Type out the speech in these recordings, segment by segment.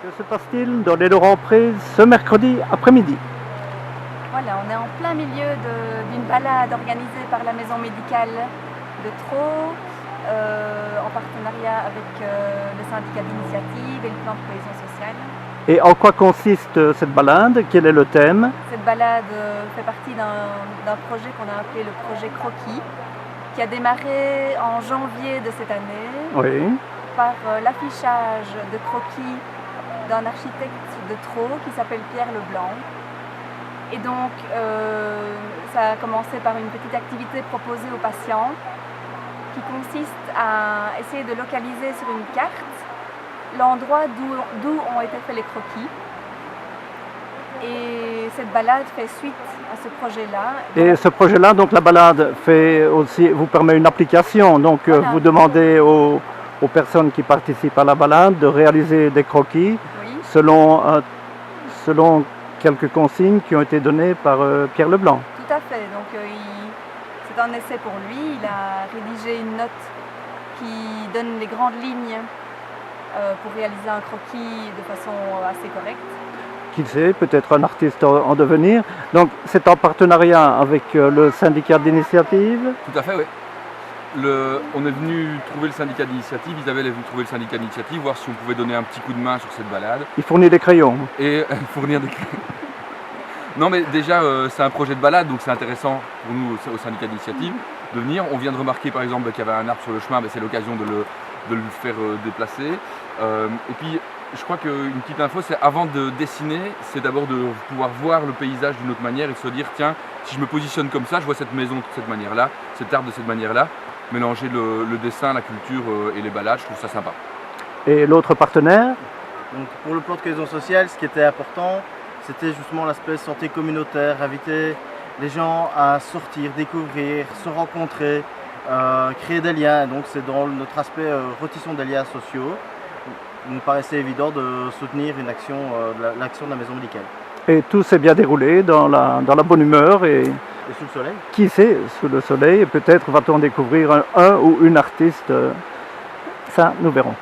Que se passe-t-il dans les Laurent-Pré ce mercredi après-midi? Voilà, on est en plein milieu d'une balade organisée par la maison médicale de Traux, en partenariat avec le syndicat d'initiative et le plan de cohésion sociale. Et en quoi consiste cette balade? Quel est le thème? Cette balade fait partie d'un projet qu'on a appelé le projet Croquis, qui a démarré en janvier de cette année Oui. par l'affichage de croquis d'un architecte de Traux qui s'appelle Pierre Leblanc. Et donc, ça a commencé par une petite activité proposée aux patients qui consiste à essayer de localiser sur une carte l'endroit d'où ont été faits les croquis. Et cette balade fait suite à ce projet-là. Et ce projet-là, donc la balade fait aussi, vous permet une application. Donc Voilà. vous demandez aux personnes qui participent à la balade de réaliser des croquis Oui, selon quelques consignes qui ont été données par Pierre Leblanc. tout à fait. Donc, c'est un essai pour lui. Il a rédigé une note qui donne les grandes lignes pour réaliser un croquis de façon assez correcte. Qui sait, peut-être un artiste en devenir. Donc c'est en partenariat avec le syndicat d'initiative. Tout à fait, oui. On est venu trouver le syndicat d'initiative, Isabelle est venue trouver le syndicat d'initiative, voir si on pouvait donner un petit coup de main sur cette balade. Il fournit des crayons. Et fournir des crayons. Non mais déjà c'est un projet de balade, donc c'est intéressant pour nous au syndicat d'initiative de venir. On vient de remarquer par exemple qu'il y avait un arbre sur le chemin, c'est l'occasion de le faire déplacer. Et puis je crois qu'une petite info, c'est avant de dessiner, c'est d'abord de pouvoir voir le paysage d'une autre manière et de se dire tiens, si je me positionne comme ça, je vois cette maison de cette manière-là, cet arbre de cette manière-là. Mélanger le dessin, la culture et les balades, je trouve ça sympa. Et l'autre partenaire? Donc pour le plan de cohésion sociale, ce qui était important, c'était justement l'aspect santé communautaire, inviter les gens à sortir, découvrir, se rencontrer, créer des liens. Donc c'est dans notre aspect retisson des liens sociaux. Il nous paraissait évident de soutenir une action, l'action de la maison médicale. Et tout s'est bien déroulé dans la bonne humeur et sous le soleil. Qui sait, sous le soleil, et peut-être va-t-on découvrir un ou une artiste. Ça, nous verrons.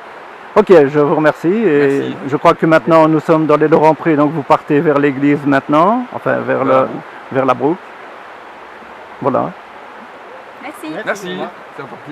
Ok, je vous remercie. Et merci. Je crois que maintenant nous sommes dans les Laurent-Pré, donc vous partez vers l'église maintenant, enfin vers la Brouque. Voilà. Merci. Merci. C'est reparti.